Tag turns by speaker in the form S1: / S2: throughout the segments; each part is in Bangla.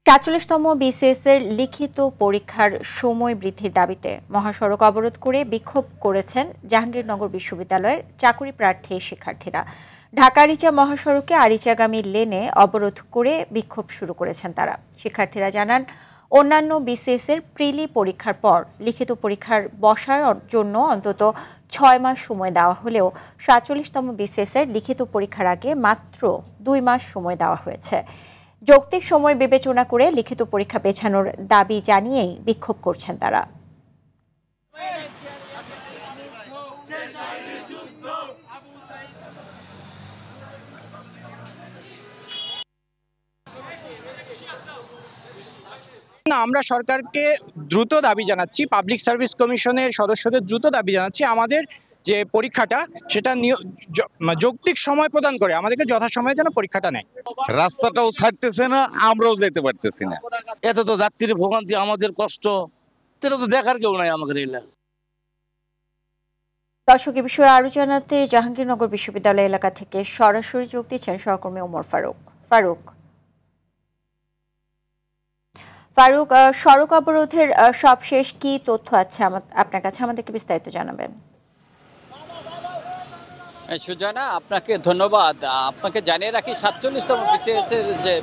S1: ৪৭তম বিসিএস এর লিখিত পরীক্ষার সময় বৃদ্ধির দাবিতে মহাসড়ক অবরোধ করে বিক্ষোভ করেছেন জাহাঙ্গীরনগর বিশ্ববিদ্যালয়ের চাকুরি প্রার্থী শিক্ষার্থীরা। ঢাকা আরিচা মহাসড়কে আরিচাগামী লেনে অবরোধ করে বিক্ষোভ শুরু করেছেন তারা। শিক্ষার্থীরা জানান, অন্যান্য বিসিএস এর প্রিলি পরীক্ষার পর লিখিত পরীক্ষার বসার জন্য অন্তত ৬ মাস সময় দেওয়া হলেও ৪৭তম বিসিএস এর লিখিত পরীক্ষার আগে মাত্র ২ মাস সময় দেওয়া হয়েছে। যৌক্তিক সময় বিবেচনা করে লিখিত পরীক্ষা পেছানোর দাবি জানিয়েই বিক্ষোভ করছেন তারা।
S2: আমরা সরকারকে দ্রুত দাবি জানাচ্ছি, পাবলিক সার্ভিস কমিশনের সদস্যদের দ্রুত দাবি জানাচ্ছি, আমাদের যে পরীক্ষাটা সেটা যৌক্তিক সময় প্রদান করে আমাদেরকে যথাসময়ে যেন পরীক্ষাটা নেয়।
S3: রাস্তাটাও ছাড়তেছে না, আমরাও যেতে পারতেছি না। এত তো যাত্রীর ভোগান্তি, আমাদের কষ্ট, এটা তো দেখার কেউ নাই আমাদের এলাকা।
S1: দর্শক, এ বিষয়ে আরো জানাতে জাহাঙ্গীরনগর বিশ্ববিদ্যালয় এলাকা থেকে সরাসরি যোগ দিচ্ছেন সহকর্মী ওমর ফারুক। ফারুক, সড়ক অবরোধের সবশেষ কি তথ্য আছে আপনার কাছে, আমাদেরকে বিস্তারিত জানাবেন।
S4: সুজানা, আপনাকে ধন্যবাদ। আপনাকে জানিয়ে রাখি, ৪৭তম বিসিএস এর যে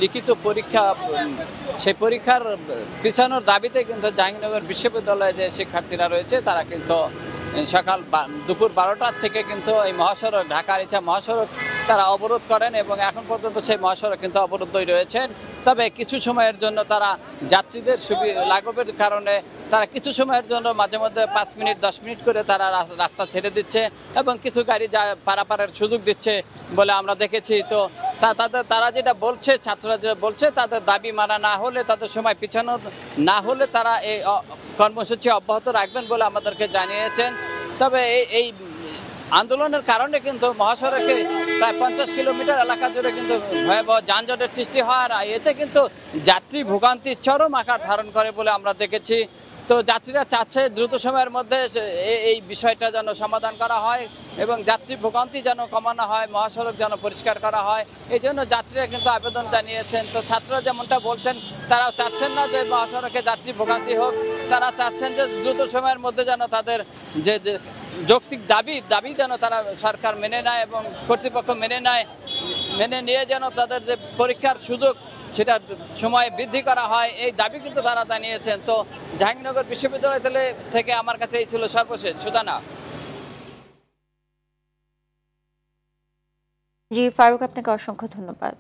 S4: লিখিত পরীক্ষা, সেই পরীক্ষার পিছানোর দাবিতে কিন্তু জাহাঙ্গীরনগর বিশ্ববিদ্যালয়ে যে শিক্ষার্থীরা রয়েছে তারা কিন্তু দুপুর 12টার থেকে কিন্তু এই মহাসড়ক, ঢাকা আরিচা মহাসড়ক তারা অবরোধ করেন এবং এখন পর্যন্ত সেই মহাসড়ক কিন্তু অবরুদ্ধই রয়েছেন। তবে কিছু সময়ের জন্য তারা যাত্রীদের লাঘবের কারণে তারা কিছু সময়ের জন্য মাঝে মধ্যে 5 মিনিট 10 মিনিট করে তারা রাস্তা ছেড়ে দিচ্ছে এবং কিছু গাড়ি পারাপারের সুযোগ দিচ্ছে বলে আমরা দেখেছি। তো তারা যেটা বলছে, ছাত্ররা যেটা বলছে, তাদের দাবি মানা না হলে, তাদের সময় পিছানো না হলে তারা এই কর্মসূচি অব্যাহত রাখবেন বলে আমাদেরকে জানিয়েছেন। তবে এই আন্দোলনের কারণে কিন্তু মহাসড়কে প্রায় 50 কিলোমিটার এলাকা জুড়ে কিন্তু ভয়াবহ যানজটের সৃষ্টি হয়, আর এতে কিন্তু যাত্রী ভোগান্তি চরম আকার ধারণ করে বলে আমরা দেখেছি। তো যাত্রীরা চাচ্ছে দ্রুত সময়ের মধ্যে এই বিষয়টা যেন সমাধান করা হয় এবং যাত্রী ভোগান্তি যেন কমানো হয়, মহাসড়ক যেন পরিষ্কার করা হয়, এই জন্য যাত্রীরা কিন্তু আবেদন জানিয়েছেন। তো ছাত্ররা যেমনটা বলছেন, তারাও চাচ্ছেন না যে মহাসড়কে যাত্রী ভোগান্তি হোক, তারা চাচ্ছেন যে দ্রুত সময়ের মধ্যে যেন তাদের যে যৌক্তিক দাবি যেন তারা সরকার মেনে নেয় এবং কর্তৃপক্ষ মেনে নিয়ে যেন তাদের যে পরীক্ষার সুযোগ সেটা সময় বৃদ্ধি করা হয়, এই দাবি কিন্তু তারা জানিয়েছেন। তো জাহাঙ্গীরনগর বিশ্ববিদ্যালয় থেকে আমার কাছে এই ছিল সর্বশেষ। সুজানা।
S1: জি ফারুক, আপনাকে অসংখ্য ধন্যবাদ।